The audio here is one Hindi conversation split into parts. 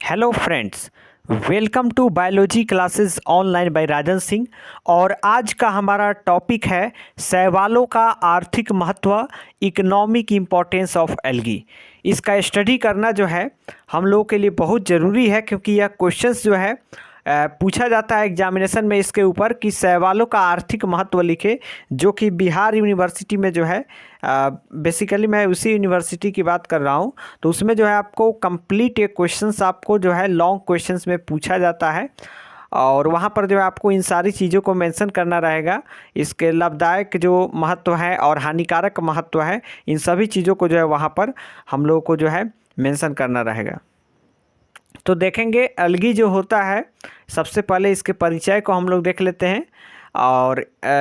Hello friends, welcome to biology classes online by Rajan Singh. और आज का हमारा टॉपिक है शैवालों का आर्थिक महत्व, इकोनॉमिक इम्पोर्टेंस ऑफ एल्गी। इसका स्टडी करना जो है हम लोगों के लिए बहुत ज़रूरी है, क्योंकि यह क्वेश्चंस जो है पूछा जाता है एग्जामिनेशन में इसके ऊपर कि शैवालों का आर्थिक महत्व लिखे, जो कि बिहार यूनिवर्सिटी में जो है बेसिकली मैं उसी यूनिवर्सिटी की बात कर रहा हूँ। तो उसमें जो है आपको कंप्लीट एक क्वेश्चंस आपको जो है लॉन्ग क्वेश्चंस में पूछा जाता है, और वहाँ पर जो है आपको इन सारी चीज़ों को मेंशन करना रहेगा। इसके लाभदायक जो महत्व है और हानिकारक महत्व है, इन सभी चीज़ों को जो है वहाँ पर हम लोगों को जो है मेंशन करना रहेगा। तो देखेंगे एल्गी जो होता है, सबसे पहले इसके परिचय को हम लोग देख लेते हैं, और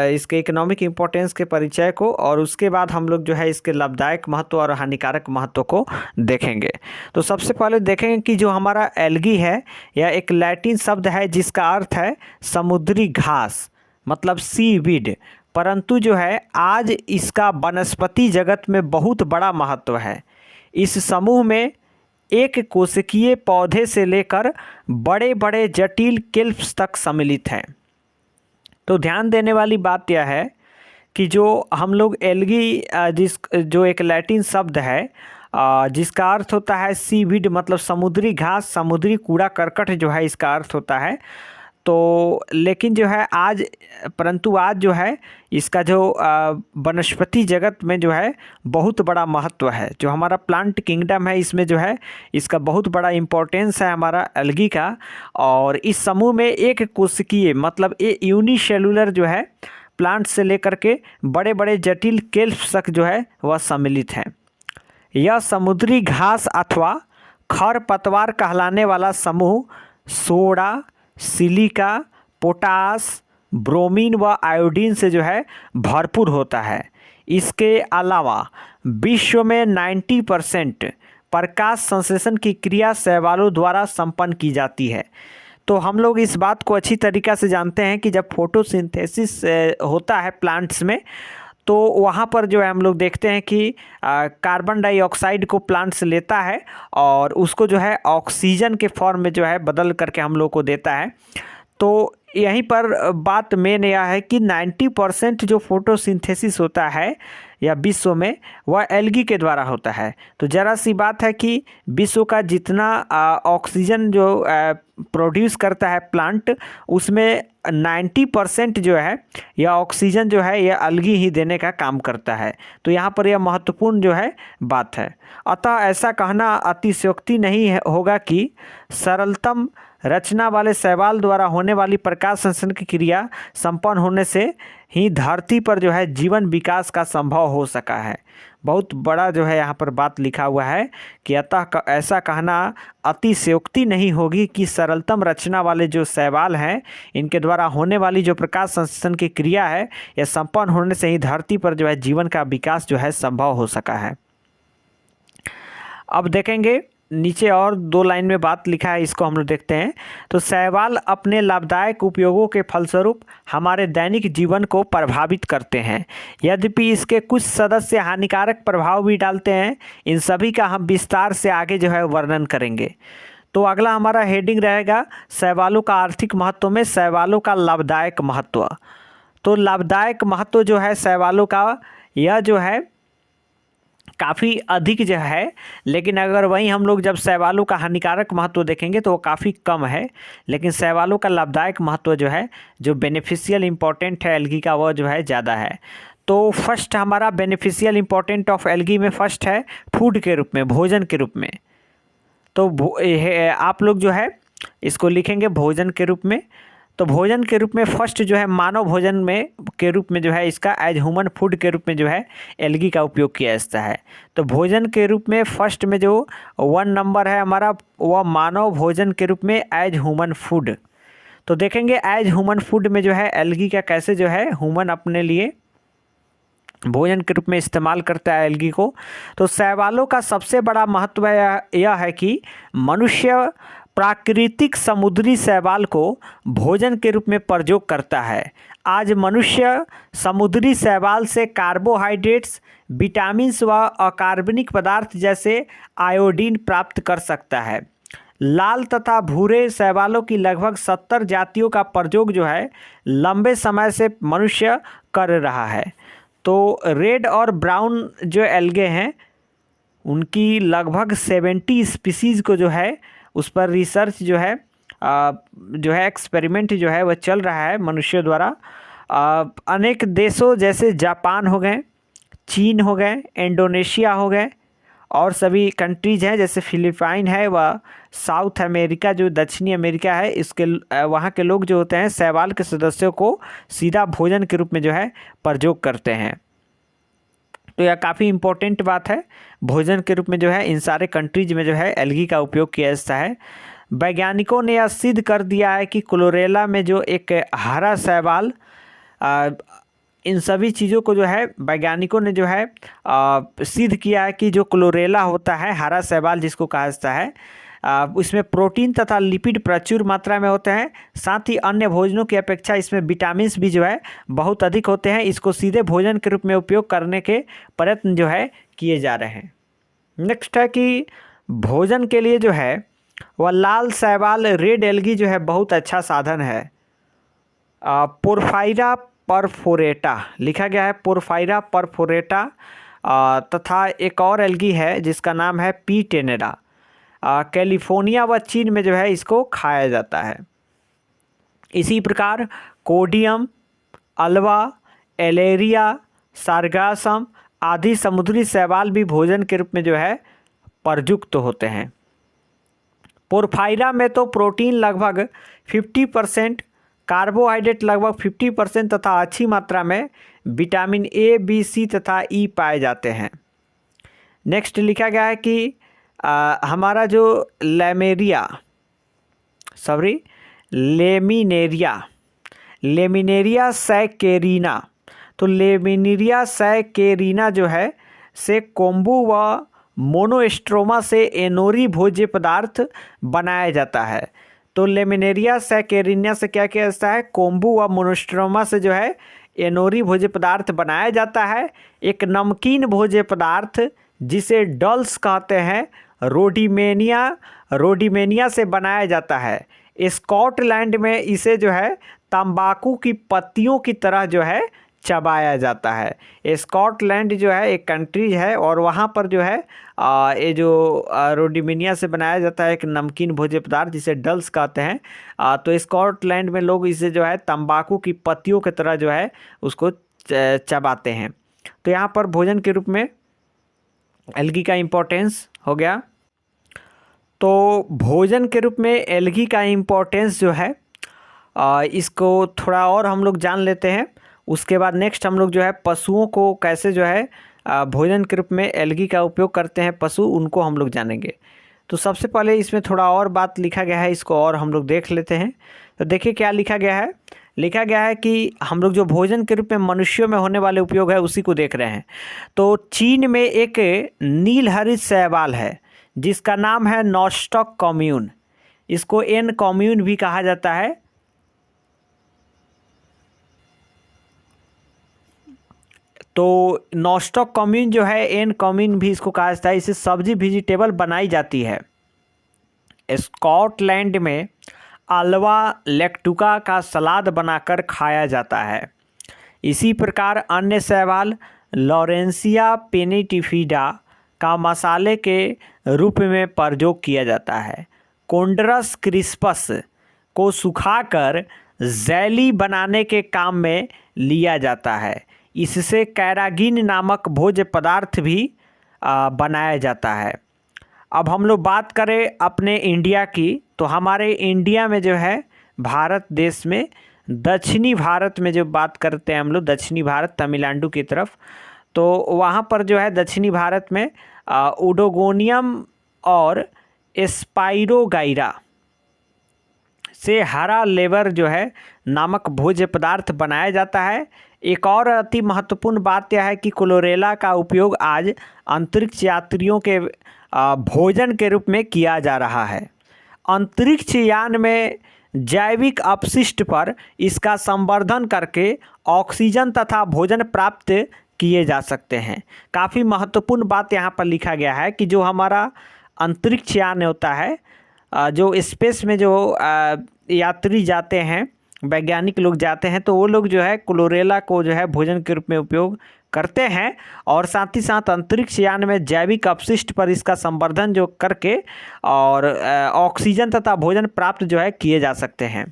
इसके इकोनॉमिक इम्पोर्टेंस के परिचय को, और उसके बाद हम लोग जो है इसके लाभदायक महत्व और हानिकारक महत्व को देखेंगे। तो सबसे पहले देखेंगे कि जो हमारा एल्गी है यह एक लैटिन शब्द है जिसका अर्थ है समुद्री घास, मतलब सी वीड। परंतु जो है आज इसका वनस्पति जगत में बहुत बड़ा महत्व है। इस समूह में एक कोशिकीय पौधे से लेकर बड़े बड़े जटिल केल्प्स तक सम्मिलित हैं। तो ध्यान देने वाली बात यह है कि जो हम लोग एल्गी जो एक लैटिन शब्द है जिसका अर्थ होता है सीवीड, मतलब समुद्री घास, समुद्री कूड़ा करकट जो है इसका अर्थ होता है। तो लेकिन जो है परंतु आज जो है इसका जो वनस्पति जगत में जो है बहुत बड़ा महत्व है। जो हमारा प्लांट किंगडम है इसमें जो है इसका बहुत बड़ा इम्पोर्टेंस है हमारा एल्गी का। और इस समूह में एक कोशिकीय, मतलब यूनिसेलुलर जो है प्लांट से लेकर के बड़े बड़े जटिल केल्प्स तक जो है वह सम्मिलित है। यह समुद्री घास अथवा खरपतवार कहलाने वाला समूह सोडा, सिलिका, पोटास, ब्रोमीन व आयोडीन से जो है भरपूर होता है। इसके अलावा विश्व में 90% प्रकाश संश्लेषण की क्रिया शैवालों द्वारा संपन्न की जाती है। तो हम लोग इस बात को अच्छी तरीक़ा से जानते हैं कि जब फोटोसिंथेसिस होता है प्लांट्स में, तो वहाँ पर जो है हम लोग देखते हैं कि कार्बन डाइऑक्साइड को प्लांट्स लेता है और उसको जो है ऑक्सीजन के फॉर्म में जो है बदल करके हम लोग को देता है। तो यहीं पर बात मेन यह है कि 90% जो फोटोसिंथेसिस होता है या विश्व में वह एल्गी के द्वारा होता है। तो ज़रा सी बात है कि विश्व का जितना ऑक्सीजन जो प्रोड्यूस करता है प्लांट, उसमें 90% जो है यह ऑक्सीजन जो है यह एल्गी ही देने का काम करता है। तो यहाँ पर यह महत्वपूर्ण जो है बात है। अतः ऐसा कहना अतिशयोक्ति नहीं होगा कि सरलतम रचना वाले शैवाल द्वारा होने वाली प्रकाश संश्लेषण की क्रिया संपन्न होने से ही धरती पर जो है जीवन विकास का संभव हो सका है। बहुत बड़ा जो है यहाँ पर बात लिखा हुआ है कि अतः ऐसा कहना अतिशयोक्ति नहीं होगी कि सरलतम रचना वाले जो शैवाल हैं इनके द्वारा होने वाली जो प्रकाश संश्लेषण की क्रिया है यह संपन्न होने से ही धरती पर जो है जीवन का विकास जो है संभव हो सका है। अब देखेंगे नीचे और 2 लाइन में बात लिखा है, इसको हम लोग देखते हैं। तो शैवाल अपने लाभदायक उपयोगों के फलस्वरूप हमारे दैनिक जीवन को प्रभावित करते हैं। यद्यपि इसके कुछ सदस्य हानिकारक प्रभाव भी डालते हैं। इन सभी का हम विस्तार से आगे जो है वर्णन करेंगे। तो अगला हमारा हेडिंग रहेगा शैवालों का आर्थिक महत्व में शैवालों का लाभदायक महत्व। तो लाभदायक महत्व जो है शैवालों का यह जो है काफ़ी अधिक जो है, लेकिन अगर वहीं हम लोग जब शैवालों का हानिकारक महत्व देखेंगे तो वो काफ़ी कम है। लेकिन शैवालों का लाभदायक महत्व जो है, जो बेनिफिशियल इम्पोर्टेंट है एल्गी का, वो जो है ज़्यादा है। तो फर्स्ट हमारा बेनिफिशियल इम्पोर्टेंट ऑफ एल्गी में फर्स्ट है फूड के रूप में, भोजन के रूप में। तो आप लोग जो है इसको लिखेंगे भोजन के रूप में। तो भोजन के रूप में फर्स्ट जो है मानव भोजन में के रूप में जो है इसका एज ह्यूमन फूड के रूप में जो है एल्गी का उपयोग किया जाता है। तो भोजन के रूप में फर्स्ट में जो 1 नंबर है हमारा, वह मानव भोजन के रूप में एज ह्यूमन फूड। तो देखेंगे एज ह्यूमन फूड में जो है एल्गी का कैसे जो है ह्यूमन अपने लिए भोजन के रूप में इस्तेमाल करता है एल्गी को। तो शैवालों का सबसे बड़ा महत्व यह है कि मनुष्य प्राकृतिक समुद्री शैवाल को भोजन के रूप में प्रयोग करता है। आज मनुष्य समुद्री शैवाल से कार्बोहाइड्रेट्स, विटामिन्स व अकार्बनिक पदार्थ जैसे आयोडीन प्राप्त कर सकता है। लाल तथा भूरे शैवालों की लगभग 70 जातियों का प्रयोग जो है लंबे समय से मनुष्य कर रहा है। तो रेड और ब्राउन जो एल्गे हैं उनकी लगभग 70 स्पीसीज़ को जो है उस पर रिसर्च जो है एक्सपेरिमेंट जो है वह चल रहा है मनुष्यों द्वारा। अनेक देशों जैसे जापान हो गए, चीन हो गए, इंडोनेशिया हो गए और सभी कंट्रीज़ हैं जैसे फिलीपाइन है व साउथ अमेरिका जो दक्षिणी अमेरिका है, इसके वहाँ के लोग जो होते हैं शैवाल के सदस्यों को सीधा भोजन के रूप में जो है प्रयोग करते हैं। तो यह काफ़ी इम्पोर्टेंट बात है, भोजन के रूप में जो है इन सारे कंट्रीज में जो है एल्गी का उपयोग किया जाता है। वैज्ञानिकों ने यह सिद्ध कर दिया है कि क्लोरेला में जो एक हरा शैवाल, इन सभी चीज़ों को जो है वैज्ञानिकों ने जो है सिद्ध किया है कि जो क्लोरेला होता है, हरा शैवाल जिसको कहा जाता है, इसमें प्रोटीन तथा लिपिड प्रचुर मात्रा में होते हैं। साथ ही अन्य भोजनों की अपेक्षा इसमें विटामिन भी जो है बहुत अधिक होते हैं। इसको सीधे भोजन के रूप में उपयोग करने के प्रयत्न जो है किए जा रहे हैं। नेक्स्ट है कि भोजन के लिए जो है वह लाल शैवाल रेड एल्गी जो है बहुत अच्छा साधन है। पोरफायरा परफोरेटा लिखा गया है, पोरफायरा परफोरेटा, तथा एक और एल्गी है जिसका नाम है पी टेनेरा। कैलिफोर्निया व चीन में जो है इसको खाया जाता है। इसी प्रकार कोडियम, अल्वा, एलेरिया, सारगासम आदि समुद्री शैवाल भी भोजन के रूप में जो है प्रयुक्त होते हैं। पोरफायरा में तो प्रोटीन लगभग 50%, कार्बोहाइड्रेट लगभग 50% तथा अच्छी मात्रा में विटामिन ए, बी, सी तथा ई पाए जाते हैं। नेक्स्ट लिखा गया है कि हमारा जो लेमिनेरिया सैकेरिना, तो लेमिनेरिया सैकेरिना जो है से कोम्बू व मोनोस्ट्रोमा से एनोरी भोज्य पदार्थ बनाया जाता है। तो लेमिनेरिया सैकेरिना से क्या किया जाता है, कोम्बू व मोनोस्ट्रोमा से जो है एनोरी भोज्य पदार्थ बनाया जाता है। एक नमकीन भोज्य पदार्थ जिसे डल्स कहते हैं रोडीमेनिया से बनाया जाता है। स्कॉटलैंड में इसे जो है तंबाकू की पत्तियों की तरह जो है चबाया जाता है। स्कॉटलैंड जो है एक कंट्री है और वहाँ पर जो है ये जो रोडीमेनिया से बनाया जाता है एक नमकीन भोज्य पदार्थ जिसे डल्स कहते हैं। तो स्कॉटलैंड में लोग इसे जो है तंबाकू की पत्तियों की तरह जो है उसको चबाते हैं। तो यहाँ पर भोजन के रूप में एल्गी का इम्पोर्टेंस हो गया। तो भोजन के रूप में एल्गी का इम्पोर्टेंस जो है इसको थोड़ा और हम लोग जान लेते हैं। उसके बाद नेक्स्ट हम लोग जो है पशुओं को कैसे जो है भोजन के रूप में एल्गी का उपयोग करते हैं पशु, उनको हम लोग जानेंगे। तो सबसे पहले इसमें थोड़ा और बात लिखा गया है, इसको और हम लोग देख लेते हैं। तो देखिए क्या लिखा गया है। लिखा गया है कि हम लोग जो भोजन के रूप में मनुष्यों में होने वाले उपयोग है उसी को देख रहे हैं। तो चीन में एक नीलहरित शैवाल है जिसका नाम है नॉस्टॉक कॉम्यून, इसको एन कॉम्यून भी कहा जाता है। तो नॉस्टॉक कॉम्यून जो है एन कॉम्यून भी इसको कहा जाता है। इसे सब्जी वेजिटेबल बनाई जाती है। स्कॉटलैंड में अल्वा लेक्टुका का सलाद बनाकर खाया जाता है। इसी प्रकार अन्य शैवाल लॉरेंसिया पेनिटिफिडा का मसाले के रूप में प्रयोग किया जाता है। कोंड्रस क्रिस्पस को सुखाकर जैली बनाने के काम में लिया जाता है। इससे कैरागिन नामक भोज्य पदार्थ भी बनाया जाता है। अब हम लोग बात करें अपने इंडिया की, तो हमारे इंडिया में जो है भारत देश में दक्षिणी भारत में जो बात करते हैं हम लोग, दक्षिणी भारत तमिलनाडु की तरफ, तो वहाँ पर जो है दक्षिणी भारत में उडोगोनियम और स्पाइरोगाइरा से हरा लेबर जो है नामक भोज्य पदार्थ बनाया जाता है। एक और अति महत्वपूर्ण बात यह है कि क्लोरेला का उपयोग आज अंतरिक्ष यात्रियों के भोजन के रूप में किया जा रहा है। अंतरिक्ष यान में जैविक अपशिष्ट पर इसका संवर्धन करके ऑक्सीजन तथा भोजन प्राप्त किए जा सकते हैं। काफ़ी महत्वपूर्ण बात यहाँ पर लिखा गया है कि जो हमारा अंतरिक्ष यान होता है जो स्पेस में जो यात्री जाते हैं, वैज्ञानिक लोग जाते हैं, तो वो लोग जो है क्लोरेला को जो है भोजन के रूप में उपयोग करते हैं और साथ ही साथ अंतरिक्ष यान में जैविक अपशिष्ट पर इसका संवर्धन जो करके और ऑक्सीजन तथा भोजन प्राप्त जो है किए जा सकते हैं।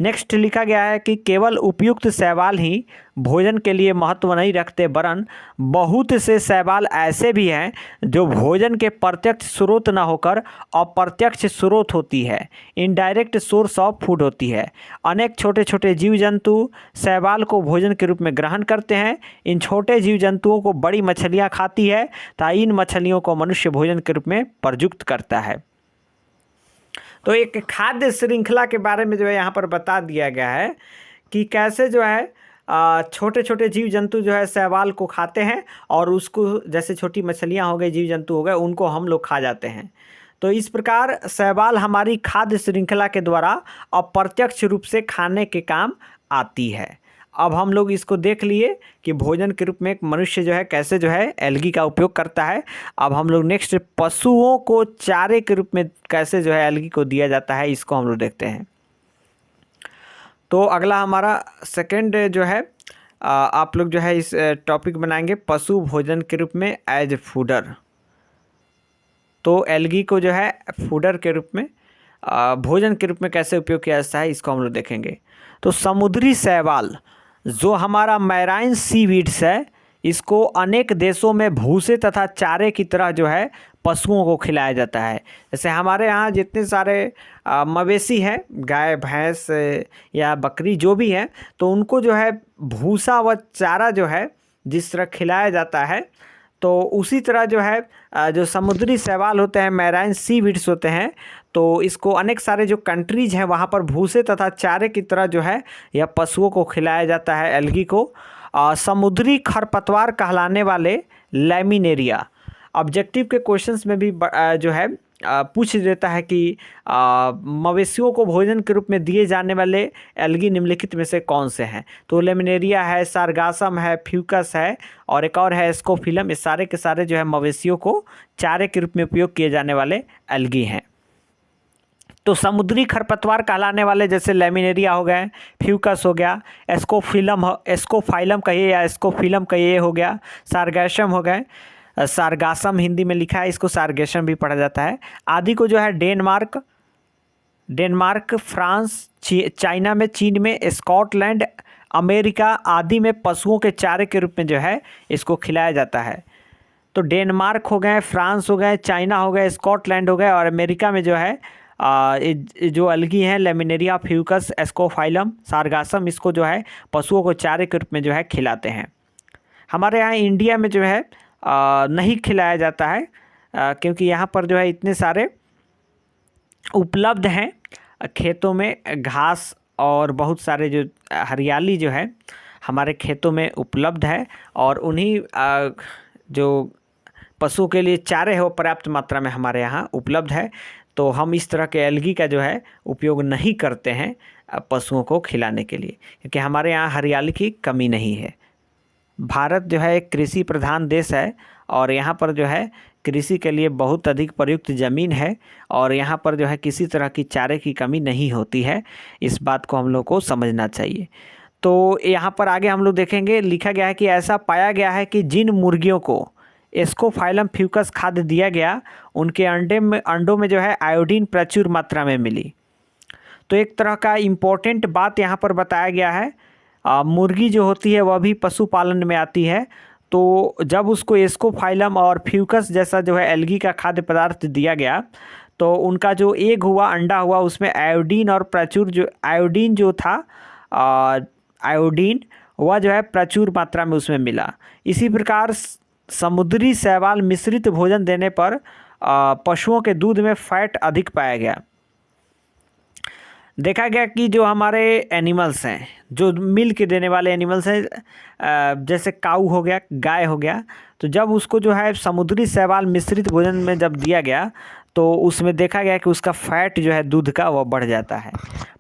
नेक्स्ट लिखा गया है कि केवल उपयुक्त शैवाल ही भोजन के लिए महत्व नहीं रखते, वरन बहुत से शैवाल ऐसे भी हैं जो भोजन के प्रत्यक्ष स्रोत न होकर अप्रत्यक्ष स्रोत होती है, इनडायरेक्ट सोर्स ऑफ फूड होती है। अनेक छोटे छोटे जीव जंतु शैवाल को भोजन के रूप में ग्रहण करते हैं। इन छोटे जीव जंतुओं को बड़ी मछलियाँ खाती है तथा इन मछलियों को मनुष्य भोजन के रूप में प्रयुक्त करता है। तो एक खाद्य श्रृंखला के बारे में जो है यहाँ पर बता दिया गया है कि कैसे जो है छोटे छोटे जीव जंतु जो है शैवाल को खाते हैं और उसको, जैसे छोटी मछलियाँ हो गई, जीव जंतु हो गए, उनको हम लोग खा जाते हैं। तो इस प्रकार शैवाल हमारी खाद्य श्रृंखला के द्वारा अप्रत्यक्ष रूप से खाने के काम आती है। अब हम लोग इसको देख लिए कि भोजन के रूप में एक मनुष्य जो है कैसे जो है एल्गी का उपयोग करता है। अब हम लोग नेक्स्ट पशुओं को चारे के रूप में कैसे जो है एल्गी को दिया जाता है, इसको हम लोग देखते हैं। तो अगला हमारा सेकंड जो है आप लोग जो है इस टॉपिक बनाएंगे पशु भोजन के रूप में एज फूडर। तो एल्गी को जो है फूडर के रूप में भोजन के रूप में कैसे उपयोग किया जाता है, इसको हम लोग देखेंगे। तो समुद्री शैवाल जो हमारा मैराइन सीवीड्स है, इसको अनेक देशों में भूसे तथा चारे की तरह जो है पशुओं को खिलाया जाता है। जैसे हमारे यहाँ जितने सारे मवेशी हैं, गाय भैंस या बकरी जो भी हैं, तो उनको जो है भूसा व चारा जो है जिस तरह खिलाया जाता है, तो उसी तरह जो है जो समुद्री शैवाल होते हैं, मैराइन सीवीड्स होते हैं, तो इसको अनेक सारे जो कंट्रीज हैं वहाँ पर भूसे तथा चारे की तरह जो है यह पशुओं को खिलाया जाता है एल्गी को। समुद्री खरपतवार कहलाने वाले लैमिनेरिया ऑब्जेक्टिव के क्वेश्चंस में भी जो है पूछ देता है कि मवेशियों को भोजन के रूप में दिए जाने वाले एल्गी निम्नलिखित में से कौन से हैं। तो लेमिनेरिया है, सारगासम है, फ्यूकस है और एक और है स्कोफिलम। ये सारे के सारे जो है मवेशियों को चारे के रूप में उपयोग किए जाने वाले एल्गी हैं। तो समुद्री खरपतवार कहलाने वाले जैसे लेमिनेरिया हो गए, फ्यूकस हो गया, एस्कोफाइलम कहिए या स्कोफिलम कहिए हो गया, सारगैसम हो गए, सारगासम हिंदी में लिखा है, इसको सारगैसम भी पढ़ा जाता है, आदि को जो है डेनमार्क, फ्रांस, चाइना में, चीन में, स्कॉटलैंड, अमेरिका आदि में पशुओं के चारे के रूप में जो है इसको खिलाया जाता है। तो डेनमार्क हो गए, फ्रांस हो गए, चाइना हो गए, स्कॉटलैंड हो गए और अमेरिका में जो है जो एल्गी हैं लेमिनेरिया, फ्यूकस, एस्कोफाइलम, सारगासम, इसको जो है पशुओं को चारे के रूप में जो है खिलाते हैं। हमारे यहाँ इंडिया में जो है नहीं खिलाया जाता है क्योंकि यहाँ पर जो है इतने सारे उपलब्ध हैं खेतों में घास और बहुत सारे जो हरियाली जो है हमारे खेतों में उपलब्ध है और उन्हीं जो पशुओं के लिए चारे है वो पर्याप्त मात्रा में हमारे यहाँ उपलब्ध है। तो हम इस तरह के एल्गी का जो है उपयोग नहीं करते हैं पशुओं को खिलाने के लिए, क्योंकि हमारे यहाँ हरियाली की कमी नहीं है। भारत जो है एक कृषि प्रधान देश है और यहाँ पर जो है कृषि के लिए बहुत अधिक प्रयुक्त ज़मीन है और यहाँ पर जो है किसी तरह की चारे की कमी नहीं होती है। इस बात को हम लोग को समझना चाहिए। तो यहाँ पर आगे हम लोग देखेंगे, लिखा गया है कि ऐसा पाया गया है कि जिन मुर्गियों को एस्कोफाइलम फ्यूकस खाद्य दिया गया उनके अंडों में जो है आयोडीन प्रचुर मात्रा में मिली। तो एक तरह का इम्पोर्टेंट बात यहाँ पर बताया गया है, मुर्गी जो होती है वह भी पशुपालन में आती है। तो जब उसको एस्कोफाइलम और फ्यूकस जैसा जो है एल्गी का खाद्य पदार्थ दिया गया तो उनका जो एग हुआ, अंडा हुआ, उसमें आयोडीन और प्रचुर जो आयोडीन जो था आयोडीन वह जो है प्रचुर मात्रा में उसमें मिला। इसी प्रकार समुद्री शैवाल मिश्रित भोजन देने पर पशुओं के दूध में फैट अधिक पाया गया। देखा गया कि जो हमारे एनिमल्स हैं, जो मिल्क देने वाले एनिमल्स हैं, जैसे काऊ हो गया, गाय हो गया, तो जब उसको जो है समुद्री शैवाल मिश्रित भोजन में जब दिया गया तो उसमें देखा गया कि उसका फैट जो है दूध का वह बढ़ जाता है।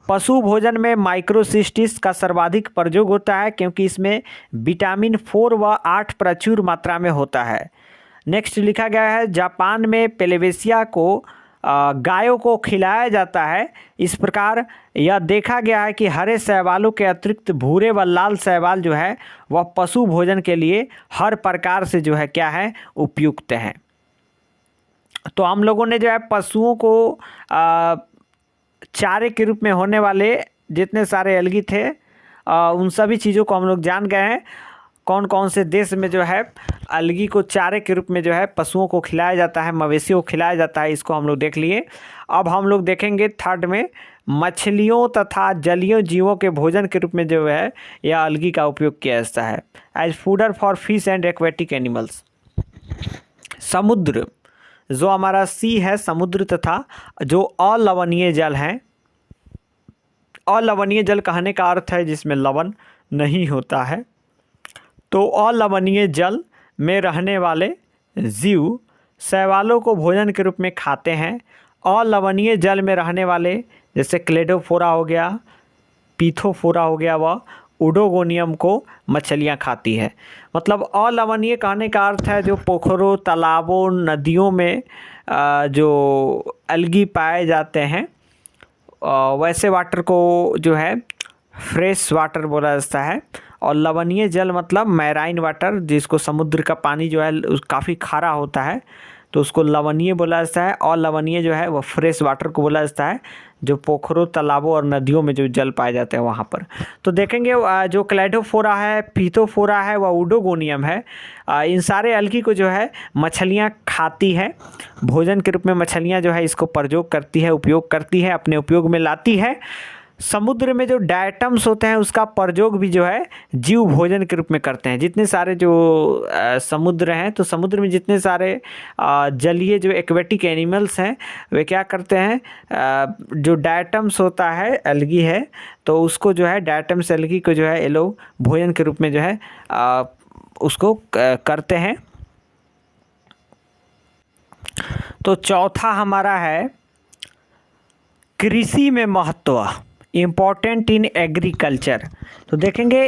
पशु भोजन में माइक्रोसिस्टिस का सर्वाधिक प्रयोग होता है क्योंकि इसमें विटामिन 4 व 8 प्रचुर मात्रा में होता है। नेक्स्ट लिखा गया है, जापान में पेलेवेसिया को गायों को खिलाया जाता है। इस प्रकार यह देखा गया है कि हरे शैवालों के अतिरिक्त भूरे व लाल शैवाल जो है वह पशु भोजन के लिए हर प्रकार से जो है क्या है, उपयुक्त हैं। तो हम लोगों ने जो है पशुओं को चारे के रूप में होने वाले जितने सारे एल्गी थे उन सभी चीज़ों को हम लोग जान गए हैं। कौन कौन से देश में जो है अलगी को चारे के रूप में जो है पशुओं को खिलाया जाता है, मवेशियों को खिलाया जाता है, इसको हम लोग देख लिए। अब हम लोग देखेंगे थर्ड में मछलियों तथा जलीय जीवों के भोजन के रूप में जो है यह अलगी का उपयोग किया जाता है as fodder for fish and aquatic animals. समुद्र जो हमारा सी है, समुद्र तथा जो अलवणीय जल हैं, अलवणीय जल कहने का अर्थ है जिसमें लवण नहीं होता है। तो अलवणीय जल में रहने वाले जीव शैवालों को भोजन के रूप में खाते हैं। अलवणीय जल में रहने वाले जैसे क्लेडोफोरा हो गया, पीथोफोरा हो गया, व उडोगोनियम को मछलियां खाती है। मतलब अलवणीय कहने का अर्थ है जो पोखरों, तालाबों, नदियों में जो अलगी पाए जाते हैं वैसे वाटर को जो है फ्रेश वाटर बोला जाता है। और लवणीय जल मतलब मैराइन वाटर, जिसको समुद्र का पानी जो है काफ़ी खारा होता है तो उसको लवणीय बोला जाता है। और लवणीय जो है वो फ्रेश वाटर को बोला जाता है जो पोखरों, तालाबों और नदियों में जो जल पाए जाते हैं वहाँ पर। तो देखेंगे जो क्लैडोफोरा है, पीथोफोरा है व उडोगोनियम है, इन सारे अलगी को जो है मछलियाँ खाती है। भोजन के रूप में मछलियाँ जो है इसको प्रयोग करती है, उपयोग करती है, अपने उपयोग में लाती है। समुद्र में जो डायटम्स होते हैं उसका प्रयोग भी जो है जीव भोजन के रूप में करते हैं। जितने सारे जो समुद्र हैं, तो समुद्र में जितने सारे जलीय जो एक्वेटिक एनिमल्स हैं वे क्या करते हैं, जो डायटम्स होता है एल्गी है तो उसको जो है डायटम्स एल्गी को जो है ये लोग भोजन के रूप में जो है उसको करते हैं। तो चौथा हमारा है कृषि में महत्व, इम्पोर्टेंट इन एग्रीकल्चर। तो देखेंगे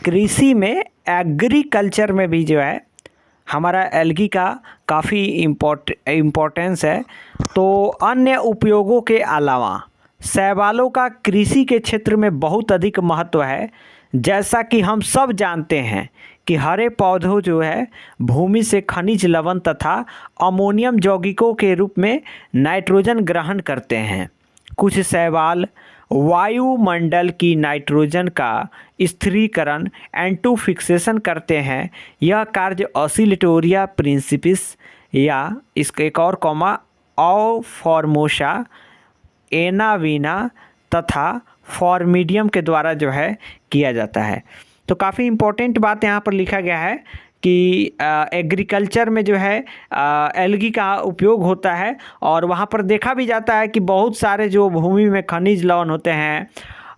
कृषि में, एग्रीकल्चर में भी जो है हमारा एल्गी का काफ़ी इम्पोर्टेंस है। तो अन्य उपयोगों के अलावा शैवालों का कृषि के क्षेत्र में बहुत अधिक महत्व है। जैसा कि हम सब जानते हैं कि हरे पौधों जो है भूमि से खनिज लवण तथा अमोनियम यौगिकों के रूप में नाइट्रोजन ग्रहण करते हैं। कुछ शैवाल वायुमंडल की नाइट्रोजन का स्थिरीकरण एंटू फिक्सेशन करते हैं। यह कार्य ऑसिलेटोरिया प्रिंसिपिस या इसका एक और कॉमा औ फॉर्मोसा, एनावीना तथा फॉर्मिडियम के द्वारा जो है किया जाता है। तो काफ़ी इम्पोर्टेंट बात यहाँ पर लिखा गया है कि एग्रीकल्चर में जो है एल्गी का उपयोग होता है और वहाँ पर देखा भी जाता है कि बहुत सारे जो भूमि में खनिज लवण होते हैं,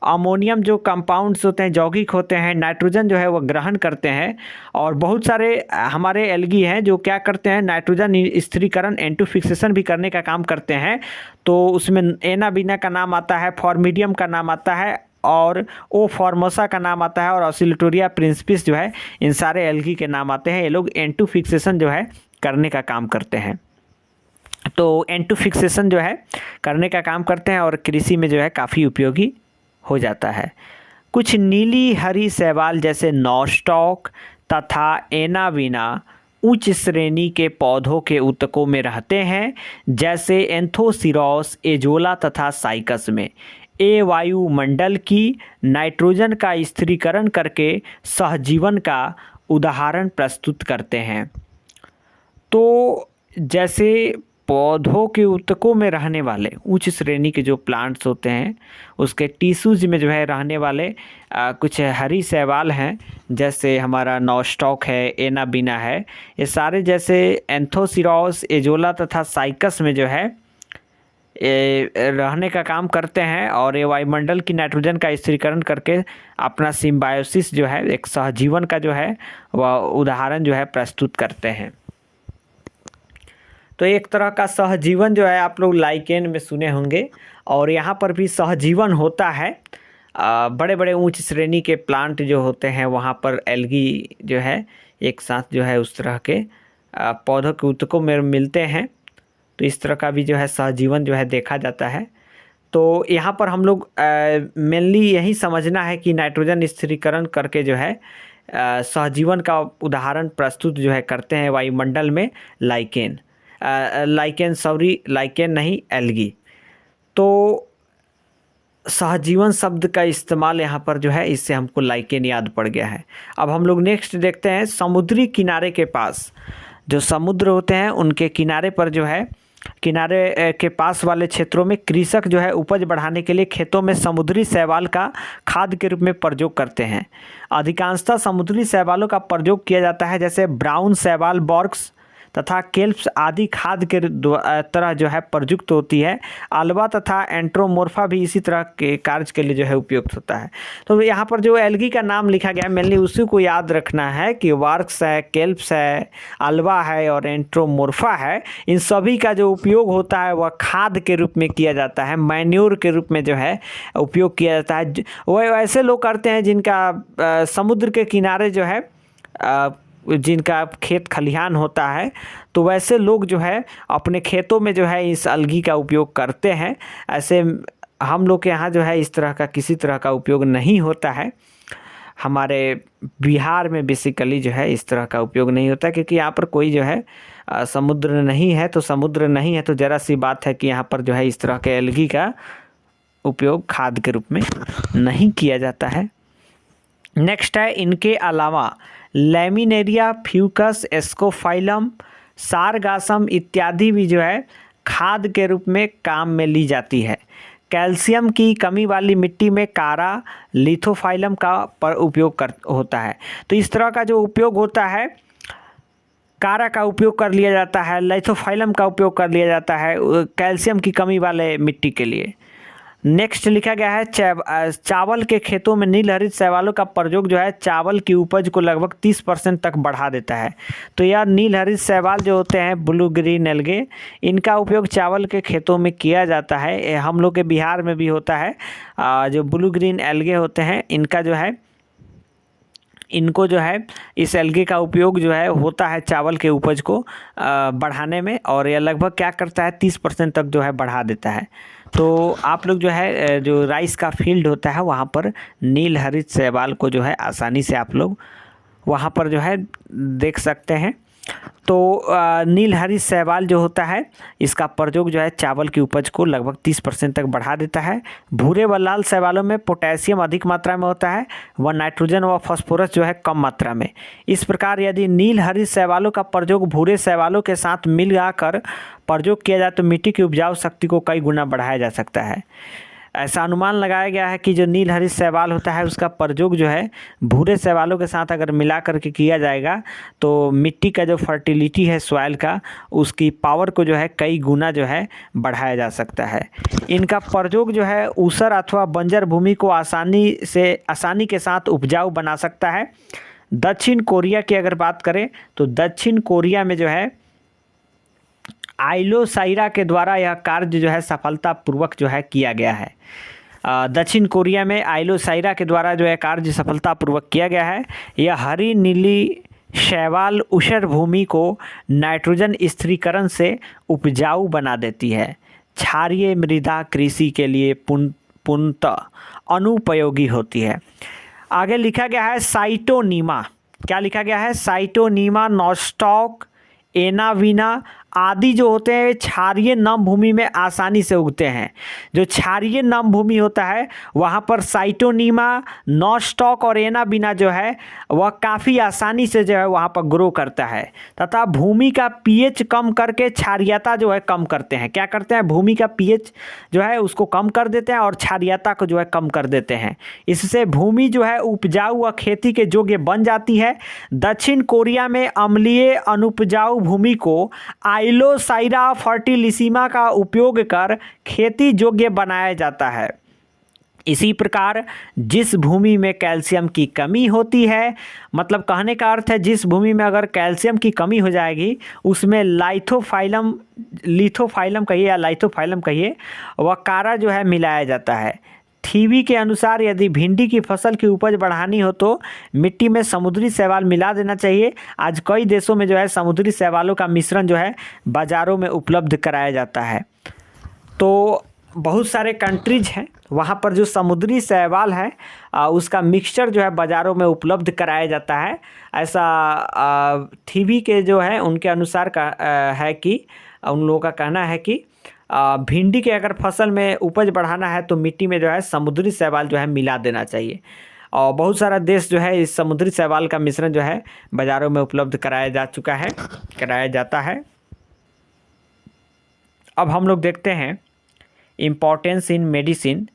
अमोनियम जो कंपाउंड्स होते हैं, यौगिक होते हैं, नाइट्रोजन जो है वो ग्रहण करते हैं। और बहुत सारे हमारे एल्गी हैं जो क्या करते हैं, नाइट्रोजन स्थिरीकरण एंटू फिक्सेशन भी करने का काम करते हैं। तो उसमें एनाबीना का नाम आता है, फॉर्मिडियम का नाम आता है और ओ फॉर्मोसा का नाम आता है और ऑसिलेटोरिया प्रिंसिपिस जो है इन सारे एल्गी के नाम आते हैं। ये लोग एंटू फिक्सेशन जो है करने का काम करते हैं। तो एंटू फिक्सेशन जो है करने का काम करते हैं और कृषि में जो है काफ़ी उपयोगी हो जाता है। कुछ नीली हरी शैवाल जैसे नॉस्टॉक तथा एनावीना उच्च श्रेणी के पौधों के ऊतकों में रहते हैं, जैसे एंथोसिरॉस, एजोला तथा साइकस में। ये वायुमंडल की नाइट्रोजन का स्थिरीकरण करके सहजीवन का उदाहरण प्रस्तुत करते हैं। तो जैसे पौधों के ऊतकों में रहने वाले उच्च श्रेणी के जो प्लांट्स होते हैं उसके टिश्यूज में जो है रहने वाले कुछ हरी शैवाल हैं, जैसे हमारा नॉस्टॉक है, एनाबीना है, ये सारे जैसे एंथोसिरॉस, एजोला तथा साइकस में जो है रहने का काम करते हैं और ये वायुमंडल की नाइट्रोजन का स्थिरीकरण करके अपना सिम्बायोसिस जो है, एक सहजीवन का जो है वह उदाहरण जो है प्रस्तुत करते हैं। तो एक तरह का सहजीवन जो है आप लोग लाइकेन में सुने होंगे और यहाँ पर भी सहजीवन होता है। बड़े बड़े उच्च श्रेणी के प्लांट जो होते हैं वहाँ पर एल्गी जो है एक साथ जो है उस तरह के पौधों के ऊतकों में मिलते हैं। तो तो इस तरह का भी जो है सहजीवन जो है देखा जाता है। तो यहाँ पर हम लोग मेनली यही समझना है कि नाइट्रोजन स्थिरीकरण करके जो है सहजीवन का उदाहरण प्रस्तुत जो है करते हैं वायुमंडल में लाइकेन, लाइकेन नहीं, एल्गी। तो सहजीवन शब्द का इस्तेमाल यहाँ पर जो है, इससे हमको लाइकेन याद पड़ गया है। अब हम लोग नेक्स्ट देखते हैं, समुद्री किनारे के पास जो समुद्र होते हैं उनके किनारे पर जो है, किनारे के पास वाले क्षेत्रों में कृषक जो है उपज बढ़ाने के लिए खेतों में समुद्री शैवाल का खाद के रूप में प्रयोग करते हैं। अधिकांशतः समुद्री शैवालों का प्रयोग किया जाता है, जैसे ब्राउन शैवाल, बॉर्क्स तथा केल्प्स आदि खाद के तरह जो है प्रयुक्त होती है। आल्वा तथा एंट्रोमोर्फा भी इसी तरह के कार्य के लिए जो है उपयुक्त होता है। तो यहाँ पर जो एल्गी का नाम लिखा गया है मेनली उसी को याद रखना है कि वार्क्स है, केल्प्स है, आल्वा है और एंट्रोमोर्फा है। इन सभी का जो उपयोग होता है वह खाद के रूप में किया जाता है, मैन्योर के रूप में जो है उपयोग किया जाता है। वह ऐसे लोग करते हैं जिनका समुद्र के किनारे जो है जिनका खेत खलिहान होता है, तो वैसे लोग जो है अपने खेतों में जो है इस अलगी का उपयोग करते हैं। ऐसे हम लोग के यहाँ जो है इस तरह का किसी तरह का उपयोग नहीं होता है। हमारे बिहार में बेसिकली जो है इस तरह का उपयोग नहीं होता, क्योंकि यहाँ पर कोई जो है समुद्र नहीं है। तो समुद्र नहीं है तो ज़रा सी बात है कि यहाँ पर जो है इस तरह के अलगी का उपयोग खाद के रूप में नहीं किया जाता है। नेक्स्ट है, इनके अलावा लैमिनेरिया, फ्यूकस, एस्कोफाइलम, सारगासम इत्यादि भी जो है खाद के रूप में काम में ली जाती है। कैल्शियम की कमी वाली मिट्टी में कारा, लिथोफाइलम का उपयोग होता है। तो इस तरह का जो उपयोग होता है, कारा का उपयोग कर लिया जाता है, लिथोफाइलम का उपयोग कर लिया जाता है कैल्शियम की कमी वाले मिट्टी के लिए। नेक्स्ट लिखा गया है, चावल के खेतों में नील हरित शैवालों का प्रयोग जो है चावल की उपज को लगभग 30% तक बढ़ा देता है। तो यह नील हरित शैवाल जो होते हैं ब्लू ग्रीन एल्गे, इनका उपयोग चावल के खेतों में किया जाता है। हम लोग के बिहार में भी होता है। जो ब्लू ग्रीन एल्गे होते हैं इनका जो है, इनको जो है इस एल्गे का उपयोग जो है होता है चावल के उपज को बढ़ाने में, और यह लगभग क्या करता है 30% तक जो है बढ़ा देता है। तो आप लोग जो है जो राइस का फील्ड होता है वहाँ पर नील हरित शैवाल को जो है आसानी से आप लोग वहाँ पर जो है देख सकते हैं। तो नील हरित शैवाल जो होता है इसका प्रयोग जो है चावल की उपज को लगभग 30% तक बढ़ा देता है। भूरे व लाल शैवालों में पोटेशियम अधिक मात्रा में होता है व नाइट्रोजन व फास्फोरस जो है कम मात्रा में। इस प्रकार यदि नील हरित शैवालों का प्रयोग भूरे शैवालों के साथ मिलाकर प्रयोग किया जाए तो मिट्टी की उपजाऊ शक्ति को कई गुना बढ़ाया जा सकता है। ऐसा अनुमान लगाया गया है कि जो नील हरित शैवाल होता है उसका प्रयोग जो है भूरे शैवालों के साथ अगर मिला करके किया जाएगा तो मिट्टी का जो फर्टिलिटी है सॉइल का, उसकी पावर को जो है कई गुना जो है बढ़ाया जा सकता है। इनका प्रयोग जो है ऊसर अथवा बंजर भूमि को आसानी के साथ उपजाऊ बना सकता है। दक्षिण कोरिया की अगर बात करें तो दक्षिण कोरिया में जो है आइलो साइरा के द्वारा यह कार्य जो है सफलतापूर्वक जो है किया गया है। दक्षिण कोरिया में आइलो साइरा के द्वारा जो है कार्य सफलतापूर्वक किया गया है। यह हरी नीली शैवाल ऊसर भूमि को नाइट्रोजन स्थिरीकरण से उपजाऊ बना देती है। क्षारीय मृदा कृषि के लिए पूर्णतः अनुपयोगी होती है। आगे लिखा गया है साइटोनीमा। क्या लिखा गया है? साइटोनीमा, नॉस्टॉक, एनावीना आदि जो होते हैं क्षारीय नम भूमि में आसानी से उगते हैं। जो क्षारीय नम भूमि होता है वहाँ पर साइटोनीमा, नॉस्टॉक और एनावीना जो है वह काफ़ी आसानी से जो है वहाँ पर ग्रो करता है तथा भूमि का पीएच कम करके क्षारीयता जो है कम करते हैं। क्या करते हैं? भूमि का पीएच जो है उसको कम कर देते हैं और क्षारीयता को जो है कम कर देते हैं। इससे भूमि जो है उपजाऊ व खेती के योग्य बन जाती है। दक्षिण कोरिया में अम्लीय अनुपजाऊ भूमि को आइलो साइरा फर्टिलिसिमा का उपयोग कर खेती योग्य बनाया जाता है। इसी प्रकार जिस भूमि में कैल्शियम की कमी होती है, मतलब कहने का अर्थ है जिस भूमि में अगर कैल्शियम की कमी हो जाएगी उसमें लिथोफाइलम कहिए या लाइथोफाइलम कहिए, वह कारा जो है मिलाया जाता है। ठीवी के अनुसार यदि भिंडी की फसल की उपज बढ़ानी हो तो मिट्टी में समुद्री शैवाल मिला देना चाहिए। आज कई देशों में जो है समुद्री शैवालों का मिश्रण जो है बाज़ारों में उपलब्ध कराया जाता है। तो बहुत सारे कंट्रीज हैं वहाँ पर जो समुद्री शैवाल है उसका मिक्सचर जो है बाज़ारों में उपलब्ध कराया जाता है। ऐसा ठीवी के जो है उनके अनुसार का है कि उन लोगों का कहना है कि भिंडी के अगर फसल में उपज बढ़ाना है तो मिट्टी में जो है समुद्री शैवाल जो है मिला देना चाहिए। और बहुत सारा देश जो है इस समुद्री शैवाल का मिश्रण जो है बाज़ारों में उपलब्ध कराया जाता है। अब हम लोग देखते हैं इम्पोर्टेंस इन मेडिसिन।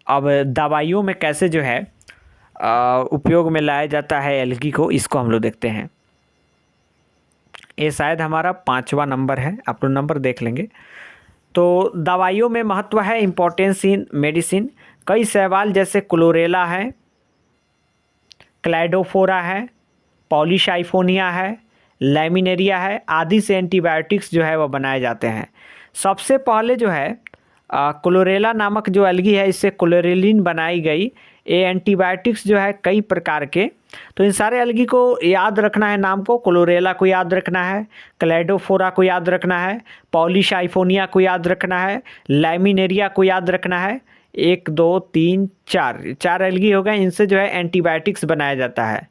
अब दवाइयों में कैसे जो है उपयोग में लाया जाता है एल्गी को, इसको हम लोग देखते हैं। ये शायद हमारा 5वां नंबर है, आप लोग नंबर देख लेंगे। तो दवाइयों में महत्व है इम्पोर्टेंस इन मेडिसिन। कई शैवाल जैसे क्लोरेला है, क्लाइडोफोरा है, पॉलीसाइफोनिया है, लैमिनेरिया है आदि से एंटीबायोटिक्स जो है वो बनाए जाते हैं। सबसे पहले जो है क्लोरेला नामक जो एल्गी है इससे क्लोरेलिन बनाई गई। ये एंटीबायोटिक्स जो है कई प्रकार के, तो इन सारे एल्गी को याद रखना है नाम को। क्लोरेला को याद रखना है, क्लाइडोफोरा को याद रखना है, पॉलीसाइफोनिया को याद रखना है, लैमिनेरिया को याद रखना है। 1 2 3 4 एल्गी हो गए, इनसे जो है एंटीबायोटिक्स बनाया जाता है।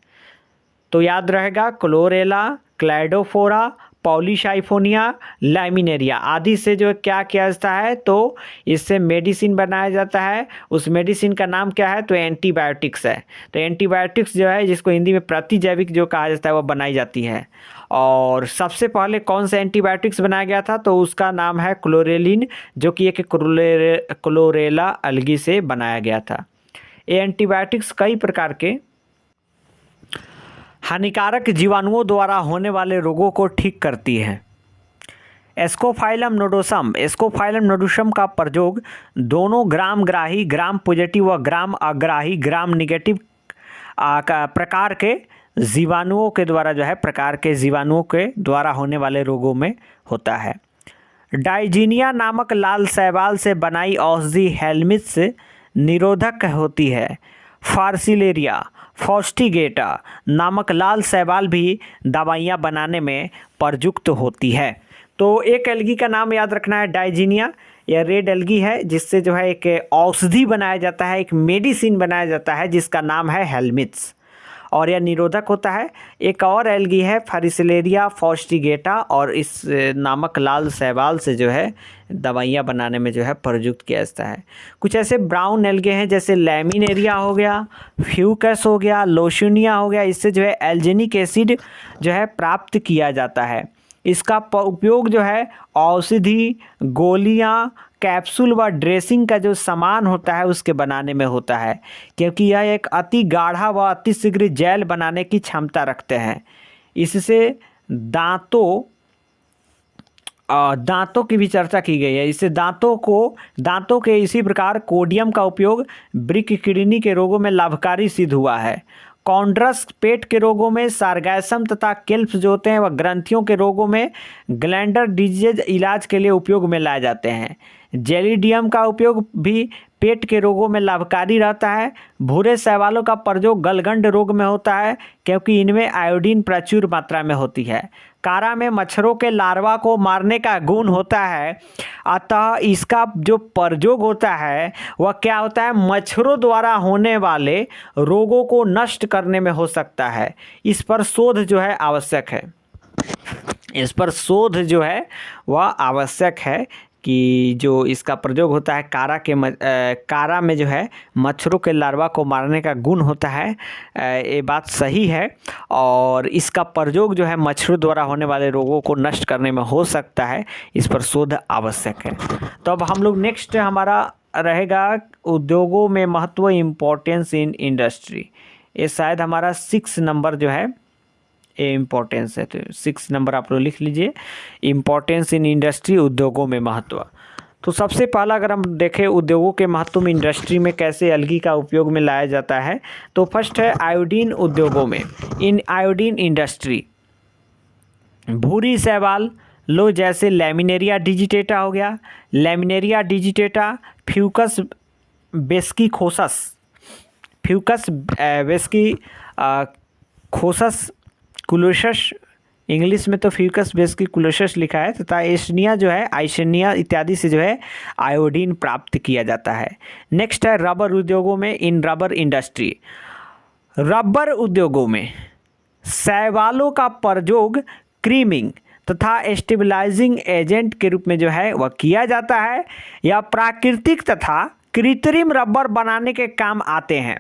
तो याद रहेगा क्लोरेला, क्लाइडोफोरा, पॉलीसाइफोनिया, लैमिनेरिया आदि से जो क्या किया जाता है तो इससे मेडिसिन बनाया जाता है। उस मेडिसिन का नाम क्या है तो एंटीबायोटिक्स है। तो एंटीबायोटिक्स जो है जिसको हिंदी में प्रतिजैविक जो कहा जाता है वो बनाई जाती है। और सबसे पहले कौन सा एंटीबायोटिक्स बनाया गया था तो उसका नाम है क्लोरेलिन, जो कि एक क्लोरेला एल्गी से बनाया गया था। ये एंटीबायोटिक्स कई प्रकार के हानिकारक जीवाणुओं द्वारा होने वाले रोगों को ठीक करती है। एस्कोफाइलम नोडोसम का प्रयोग दोनों ग्राम ग्राही, ग्राम पॉजिटिव व ग्राम अग्राही, ग्राम निगेटिव का प्रकार के जीवाणुओं के द्वारा होने वाले रोगों में होता है। डाइजीनिया नामक लाल शैवाल से बनाई औषधि हेलमिंथ्स निरोधक होती है। फार्सिलेरिया फॉस्टिगेटा नामक लाल शैवाल भी दवाइयाँ बनाने में प्रयुक्त होती है। तो एक एल्गी का नाम याद रखना है डाइजीनिया, यह रेड एल्गी है जिससे जो है एक औषधि बनाया जाता है, एक मेडिसिन बनाया जाता है जिसका नाम है हेलमिंथ्स और यह निरोधक होता है। एक और एल्गी है फार्सिलेरिया फॉस्टिगेटा और इस नामक लाल शैवाल से जो है दवाइयाँ बनाने में जो है प्रयुक्त किया जाता है। कुछ ऐसे ब्राउन एल्गे हैं जैसे लैमिनेरिया हो गया, फ्यूकस हो गया, लोशुनिया हो गया, इससे जो है एल्जेनिक एसिड जो है प्राप्त किया जाता है। इसका उपयोग जो है औषधि, गोलियाँ, कैप्सूल व ड्रेसिंग का जो सामान होता है उसके बनाने में होता है, क्योंकि यह एक अति गाढ़ा व अति शीघ्र जेल बनाने की क्षमता रखते हैं। इससे दांतों की भी चर्चा की गई है। इससे दांतों के इसी प्रकार कोडियम का उपयोग वृक्क किडनी के रोगों में लाभकारी सिद्ध हुआ है। कॉन्ड्रस पेट के रोगों में, सार्गैसम तथा केल्प्स जो होते हैं वह ग्रंथियों के रोगों में, ग्लैंडर डिजीज इलाज के लिए उपयोग में लाए जाते हैं। जेलिडियम का उपयोग भी पेट के रोगों में लाभकारी रहता है। भूरे शैवालों का प्रयोग गलगंड रोग में होता है क्योंकि इनमें आयोडीन प्रचुर मात्रा में होती है। कारा में मच्छरों के लार्वा को मारने का गुण होता है, अतः इसका जो प्रयोग होता है वह क्या होता है, मच्छरों द्वारा होने वाले रोगों को नष्ट करने में हो सकता है। इस पर शोध जो है आवश्यक है कि जो इसका प्रयोग होता है कारा में जो है मच्छरों के लार्वा को मारने का गुण होता है, ये बात सही है। और इसका प्रयोग जो है मच्छरों द्वारा होने वाले रोगों को नष्ट करने में हो सकता है, इस पर शोध आवश्यक है। तो अब हम लोग नेक्स्ट हमारा रहेगा उद्योगों में महत्व, इम्पोर्टेंस इन इंडस्ट्री। ये शायद हमारा 6 नंबर जो है ये इम्पोर्टेंस है, तो 6 नंबर आप लोग लिख लीजिए, इम्पोर्टेंस इन इंडस्ट्री, उद्योगों में महत्व। तो सबसे पहला अगर हम देखें उद्योगों के महत्व में इंडस्ट्री में कैसे एल्गी का उपयोग में लाया जाता है, तो फर्स्ट है आयोडीन उद्योगों में। इन आयोडीन इंडस्ट्री भूरी शैवाल लो जैसे लैमिनेरिया डिजिटेटा हो गया, लैमिनेरिया डिजिटेटा, फ्यूकस वेस्किकोसस, फ्यूकस वेस्किकोसस कुलोसस, इंग्लिश में तो फ्यूकस वेस्किकुलोसस लिखा है, तथा एस्निया जो है आइसेनिया इत्यादि से जो है आयोडीन प्राप्त किया जाता है। नेक्स्ट है रबर उद्योगों में, इन रबर इंडस्ट्री, रबर उद्योगों में शैवालों का प्रयोग क्रीमिंग तथा स्टेबलाइजिंग एजेंट के रूप में जो है वह किया जाता है। यह प्राकृतिक तथा कृत्रिम रबर बनाने के काम आते हैं।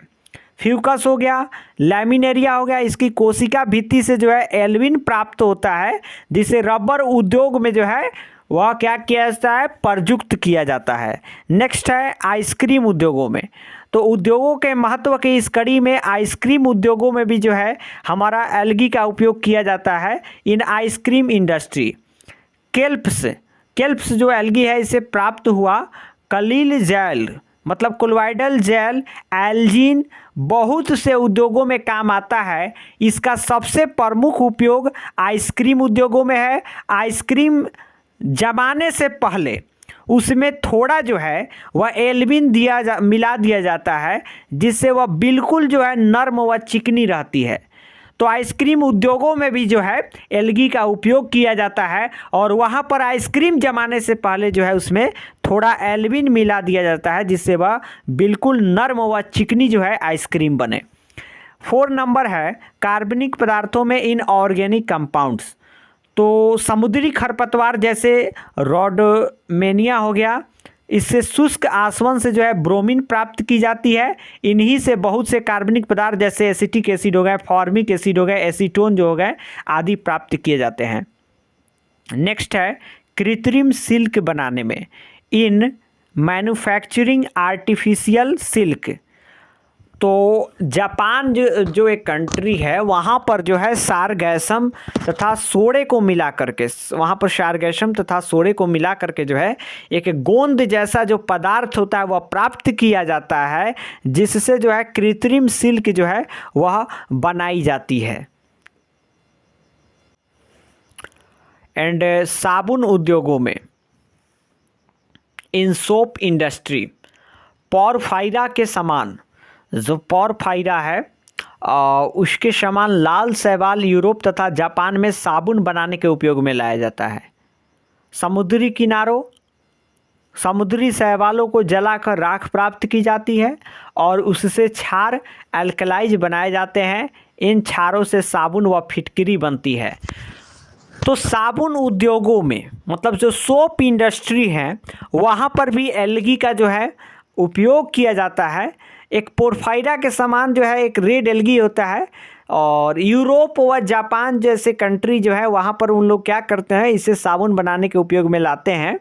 फ्यूकस हो गया, लैमिनेरिया हो गया, इसकी कोशिका भित्ति से जो है एल्विन प्राप्त होता है, जिसे रबर उद्योग में जो है वह क्या किया जाता है, प्रयुक्त किया जाता है। नेक्स्ट है आइसक्रीम उद्योगों में, तो उद्योगों के महत्व की इस कड़ी में आइसक्रीम उद्योगों में भी जो है हमारा एल्गी का उपयोग किया जाता है इन आइसक्रीम इंडस्ट्री। केल्प्स जो एल्गी है इसे प्राप्त हुआ कलील जेल, मतलब कोलोइडल जेल एल्जीन बहुत से उद्योगों में काम आता है। इसका सबसे प्रमुख उपयोग आइसक्रीम उद्योगों में है। आइसक्रीम जमाने से पहले उसमें थोड़ा जो है वह एल्विन मिला दिया जाता है, जिससे वह बिल्कुल जो है नर्म व चिकनी रहती है। तो आइसक्रीम उद्योगों में भी जो है एल्गी का उपयोग किया जाता है, और वहाँ पर आइसक्रीम जमाने से पहले जो है उसमें थोड़ा एल्विन मिला दिया जाता है, जिससे वह बिल्कुल नर्म व चिकनी जो है आइसक्रीम बने। 4 नंबर है कार्बनिक पदार्थों में इनऑर्गेनिक कंपाउंड्स, तो समुद्री खरपतवार जैसे रोडमेनिया हो गया, इससे शुष्क आसवन से जो है ब्रोमीन प्राप्त की जाती है। इन्हीं से बहुत से कार्बनिक पदार्थ जैसे एसिटिक एसिड हो गए, फॉर्मिक एसिड हो गए, एसीटोन जो हो गए आदि प्राप्त किए जाते हैं। नेक्स्ट है कृत्रिम सिल्क बनाने में, इन मैन्युफैक्चरिंग आर्टिफिशियल सिल्क, तो जापान जो एक कंट्री है वहाँ पर जो है सारगैसम तथा सोडे को मिला करके, वहाँ पर सारगैसम तथा सोडे को मिला करके जो है एक गोंद जैसा जो पदार्थ होता है वह प्राप्त किया जाता है, जिससे जो है कृत्रिम सिल्क जो है वह बनाई जाती है। एंड साबुन उद्योगों में, इन सोप इंडस्ट्री, पोरफायरा के समान, जो पोरफायरा है उसके समान लाल शैवाल यूरोप तथा जापान में साबुन बनाने के उपयोग में लाया जाता है। समुद्री किनारों, समुद्री शैवालों को जलाकर राख प्राप्त की जाती है और उससे क्षार एल्कलाइज बनाए जाते हैं। इन क्षारों से साबुन व फिटकरी बनती है। तो साबुन उद्योगों में, मतलब जो सोप इंडस्ट्री है वहाँ पर भी एल्गी का जो है उपयोग किया जाता है। एक पोरफायरा के समान जो है एक रेड एल्गी होता है, और यूरोप व जापान जैसे कंट्री जो है वहाँ पर उन लोग क्या करते हैं, इसे साबुन बनाने के उपयोग में लाते हैं,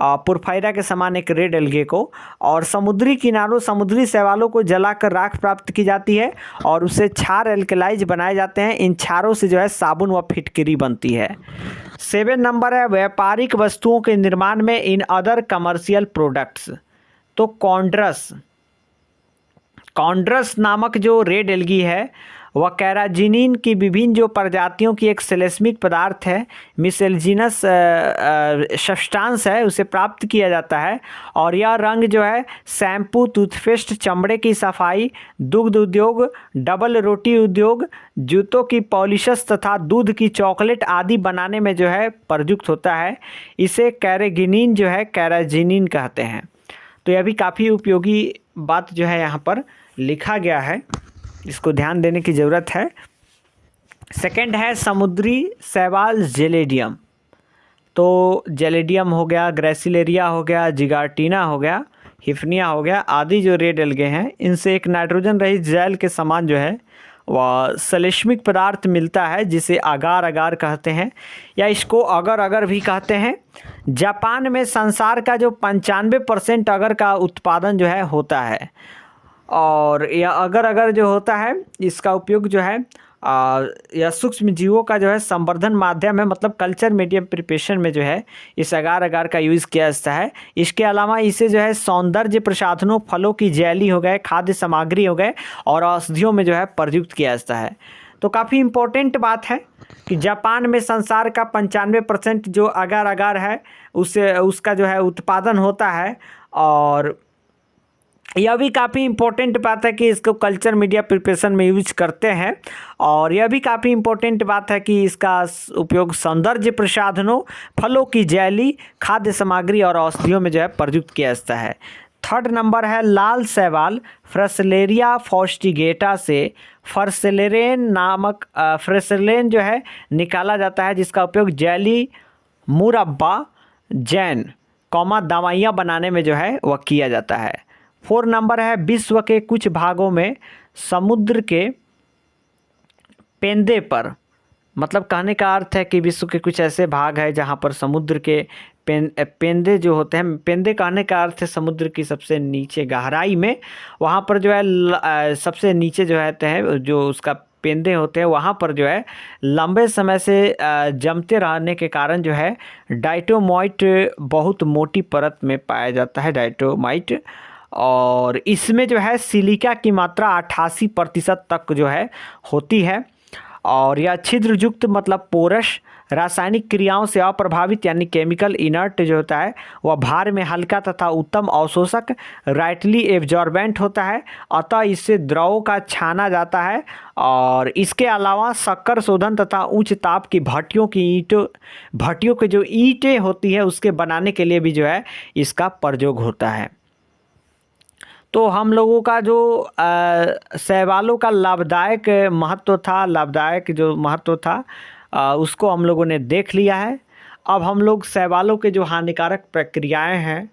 पोरफायरा के समान एक रेड एल्गे को। और समुद्री किनारों, समुद्री शैवालों को जलाकर राख प्राप्त की जाती है और उससे क्षार एल्कलाइज बनाए जाते हैं। इन क्षारों से जो है साबुन व फिटकरी बनती है। 7 नंबर है व्यापारिक वस्तुओं के निर्माण में, इन अदर कमर्शियल प्रोडक्ट्स, तो कॉन्ड्रस नामक जो रेड एल्गी है वह कैराजिनिन की विभिन्न जो प्रजातियों की एक सेलेस्मिक पदार्थ है, मिसेल्जिनस सब्सटेंस है, उसे प्राप्त किया जाता है। और यह रंग जो है शैम्पू, टूथपेस्ट, चमड़े की सफाई, दुग्ध उद्योग, डबल रोटी उद्योग, जूतों की पॉलिशस तथा दूध की चॉकलेट आदि बनाने में जो है प्रयुक्त होता है। इसे कैराजिनिन जो है कैराजिनिन कहते हैं। तो यह भी काफ़ी उपयोगी बात जो है यहाँ पर लिखा गया है, इसको ध्यान देने की ज़रूरत है। सेकंड है समुद्री शैवाल जेलेडियम, तो जेलेडियम हो गया, ग्रेसिलेरिया हो गया, जिगार्टिना हो गया, हिफनिया हो गया आदि जो रेड एल्गे हैं, इनसे एक नाइट्रोजन रहित जेल के समान जो है वह सलेस्मिक पदार्थ मिलता है, जिसे अगार अगार कहते हैं या इसको अगर अगर भी कहते हैं। जापान में संसार का जो 95% अगर का उत्पादन जो है होता है, और यह अगर अगर जो होता है इसका उपयोग जो है या सूक्ष्म जीवों का जो है संवर्धन माध्यम है, मतलब कल्चर मीडियम प्रिपरेशन में जो है इस अगार अगार का यूज़ किया जाता है। इसके अलावा इसे जो है सौंदर्य प्रसाधनों, फलों की जेली हो गए, खाद्य सामग्री हो गए और औषधियों में जो है प्रयुक्त किया जाता है। तो काफ़ी इम्पोर्टेंट बात है कि जापान में संसार का 95% जो अगार अगार है उसका जो है उत्पादन होता है, और यह भी काफ़ी इम्पोर्टेंट बात है कि इसको कल्चर मीडिया प्रिपरेशन में यूज करते हैं। और यह भी काफ़ी इम्पोर्टेंट बात है कि इसका उपयोग सौंदर्य प्रसाधनों, फलों की जैली, खाद्य सामग्री और औषधियों में जो है प्रयुक्त किया जाता है। थर्ड नंबर है लाल शैवाल फ्रसलेरिया फॉस्टिगेटा से फ्रसलेन जो है निकाला जाता है, जिसका उपयोग जैली, मुरब्बा, जैन दवाइयाँ बनाने में जो है वह किया जाता है। 4 नंबर है विश्व के कुछ भागों में समुद्र के पेंदे पर, मतलब कहने का अर्थ है कि विश्व के कुछ ऐसे भाग हैं जहाँ पर समुद्र के पेंदे जो होते हैं, पेंदे कहने का अर्थ है समुद्र की सबसे नीचे गहराई में, वहाँ पर जो है सबसे नीचे जो है जो उसका पेंदे होते हैं, वहाँ पर जो है लंबे समय से जमते रहने के कारण जो है डाइटोमाइट बहुत मोटी परत में पाया जाता है, डाइटोमाइट। और इसमें जो है सिलिका की मात्रा 88% तक जो है होती है। और यह छिद्रयुक्त मतलब पोरस, रासायनिक क्रियाओं से अप्रभावित यानी केमिकल इनर्ट जो होता है वह भार में हल्का तथा उत्तम अवशोषक राइटली एब्जॉर्बेंट होता है, अतः इससे द्रवों का छाना जाता है। और इसके अलावा शक्कर शोधन तथा उच्च ताप की भट्टियों की जो ईंटें होती है उसके बनाने के लिए भी जो है इसका प्रयोग होता है। तो हम लोगों का जो शैवालों का लाभदायक महत्व था उसको हम लोगों ने देख लिया है। अब हम लोग शैवालों के जो हानिकारक प्रक्रियाएं हैं,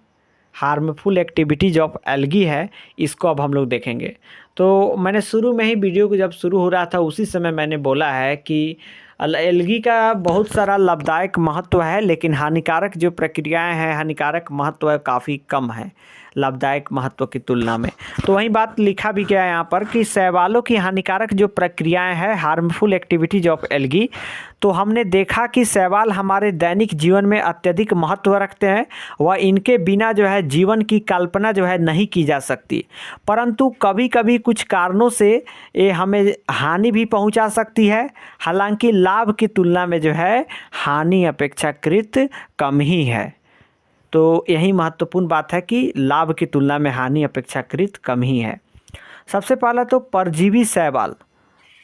हार्मफुल एक्टिविटीज ऑफ एल्गी है, इसको अब हम लोग देखेंगे। तो मैंने शुरू में ही वीडियो को जब शुरू हो रहा था उसी समय मैंने बोला है कि एल्गी का बहुत सारा लाभदायक महत्व है, लेकिन हानिकारक जो प्रक्रियाएं हैं, हानिकारक महत्व काफ़ी कम है लाभदायक महत्व की तुलना में। तो वही बात लिखा भी गया है यहाँ पर कि शैवालों की हानिकारक जो प्रक्रियाएं हैं, हार्मफुल एक्टिविटीज ऑफ एल्गी, तो हमने देखा कि शैवाल हमारे दैनिक जीवन में अत्यधिक महत्व रखते हैं व इनके बिना जो है जीवन की कल्पना जो है नहीं की जा सकती। परंतु कभी कभी कुछ कारणों से ये हमें हानि भी पहुंचा सकती है, हालांकि लाभ की तुलना में जो है हानि अपेक्षाकृत कम ही है। तो यही महत्वपूर्ण बात है कि लाभ की तुलना में हानि अपेक्षाकृत कम ही है। सबसे पहला तो परजीवी शैवाल।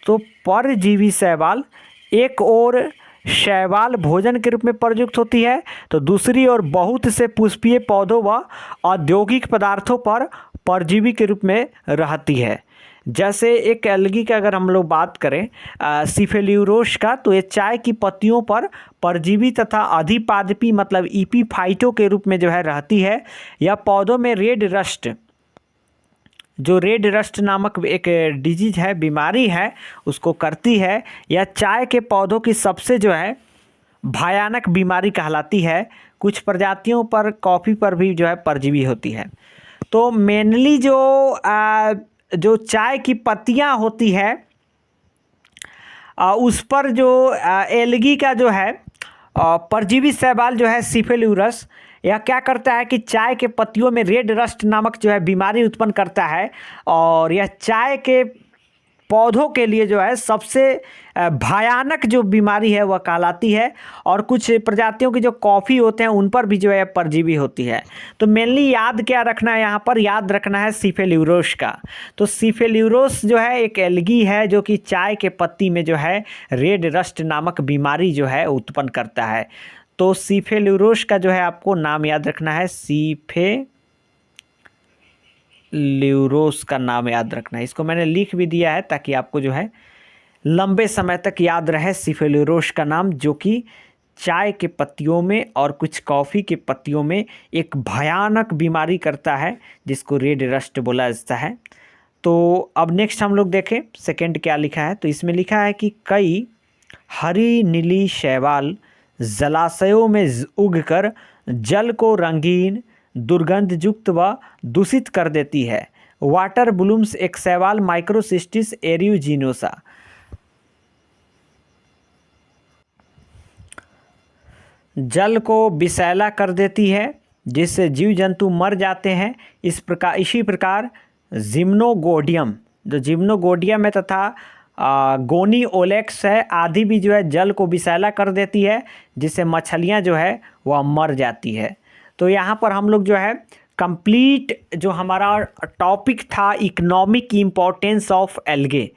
तो परजीवी शैवाल एक और शैवाल भोजन के रूप में प्रयुक्त होती है, तो दूसरी ओर बहुत से पुष्पीय पौधों व औद्योगिक पदार्थों पर परजीवी के रूप में रहती है। जैसे एक एल्गी का अगर हम लोग बात करें सिफेल्यूरोस का, तो ये चाय की पत्तियों पर परजीवी तथा अधिपादपी मतलब ईपीफाइटों के रूप में जो है रहती है। या पौधों में रेड रस्ट नामक एक डिजीज है, बीमारी है, उसको करती है। या चाय के पौधों की सबसे जो है भयानक बीमारी कहलाती है। कुछ प्रजातियों पर, कॉफ़ी पर भी जो है परजीवी होती है। तो मेनली जो चाय की पत्तियां होती है उस पर जो एल्गी का जो है परजीवी शैवाल जो है सिफेल्यूरस, यह क्या करता है कि चाय के पत्तियों में रेड रस्ट नामक जो है बीमारी उत्पन्न करता है। और यह चाय के पौधों के लिए जो है सबसे भयानक जो बीमारी है वह कहलाती है। और कुछ प्रजातियों की जो कॉफ़ी होते हैं उन पर भी जो है परजीवी होती है। तो मेनली याद क्या रखना है, यहाँ पर याद रखना है सिफेल्यूरोस का। तो सिफेल्यूरोस जो है एक एल्गी है जो कि चाय के पत्ती में जो है रेड रस्ट नामक बीमारी जो है उत्पन्न करता है। तो सिफेल्यूरोस का जो है आपको नाम याद रखना है, सिफेल्यूरोस का नाम याद रखना है। इसको मैंने लिख भी दिया है ताकि आपको जो है लंबे समय तक याद रहे सिफेल्यूरोस का नाम, जो कि चाय के पत्तियों में और कुछ कॉफ़ी के पत्तियों में एक भयानक बीमारी करता है जिसको रेड रस्ट बोला जाता है। तो अब नेक्स्ट हम लोग देखें सेकंड क्या लिखा है। तो इसमें लिखा है कि कई हरी नीली शैवाल जलाशयों में उगकर जल को रंगीन, दुर्गंधयुक्त व दूषित कर देती है। वाटर ब्लूम्स एक शैवाल माइक्रोसिस्टिस एरियोजिनोसा। जल को विषैला कर देती है जिससे जीव जंतु मर जाते हैं। इसी प्रकार जिम्नोगोडियम, जो जिम्नोगोडियम है तथा गोनी ओलेक्स है आदि भी जो है जल को विषैला कर देती है जिससे मछलियां जो है वह मर जाती है। तो यहाँ पर हम लोग जो है कंप्लीट जो हमारा टॉपिक था इकोनॉमिक इम्पोर्टेंस ऑफ एल्गे,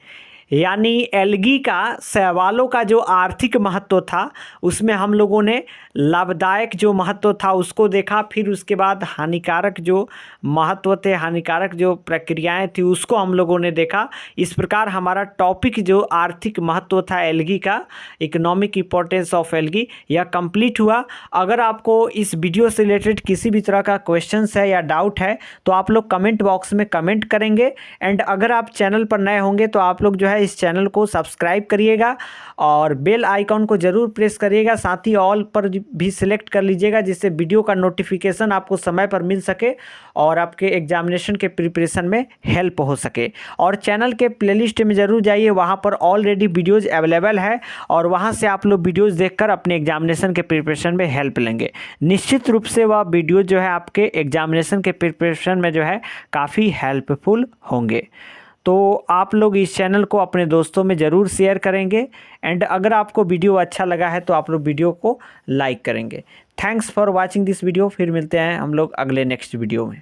यानी एल्गी का शैवालों का जो आर्थिक महत्व था उसमें हम लोगों ने लाभदायक जो महत्व था उसको देखा, फिर उसके बाद हानिकारक जो महत्व थे, हानिकारक जो प्रक्रियाएं थी उसको हम लोगों ने देखा। इस प्रकार हमारा टॉपिक जो आर्थिक महत्व था एल्गी का, इकोनॉमिक इम्पोर्टेंस ऑफ एल्गी, यह कंप्लीट हुआ। अगर आपको इस वीडियो से रिलेटेड किसी भी तरह का क्वेश्चन है या डाउट है तो आप लोग कमेंट बॉक्स में कमेंट करेंगे। एंड अगर आप चैनल पर नए होंगे तो आप लोग जो है इस चैनल को सब्सक्राइब करिएगा और बेल आइकॉन को ज़रूर प्रेस करिएगा, साथ ही ऑल पर भी सिलेक्ट कर लीजिएगा जिससे वीडियो का नोटिफिकेशन आपको समय पर मिल सके और आपके एग्जामिनेशन के प्रिपरेशन में हेल्प हो सके। और चैनल के प्लेलिस्ट में ज़रूर जाइए, वहाँ पर ऑलरेडी वीडियोज़ अवेलेबल है और वहाँ से आप लोग वीडियोज़ देखकर अपने एग्जामिनेशन के प्रिपरेशन में हेल्प लेंगे। निश्चित रूप से वह वीडियो जो है आपके एग्जामिनेशन के प्रिपरेशन में जो है काफ़ी हेल्पफुल होंगे। तो आप लोग इस चैनल को अपने दोस्तों में ज़रूर शेयर करेंगे। एंड अगर आपको वीडियो अच्छा लगा है तो आप लोग वीडियो को लाइक करेंगे। Thanks for watching this video. फिर मिलते हैं हम लोग अगले नेक्स्ट वीडियो में।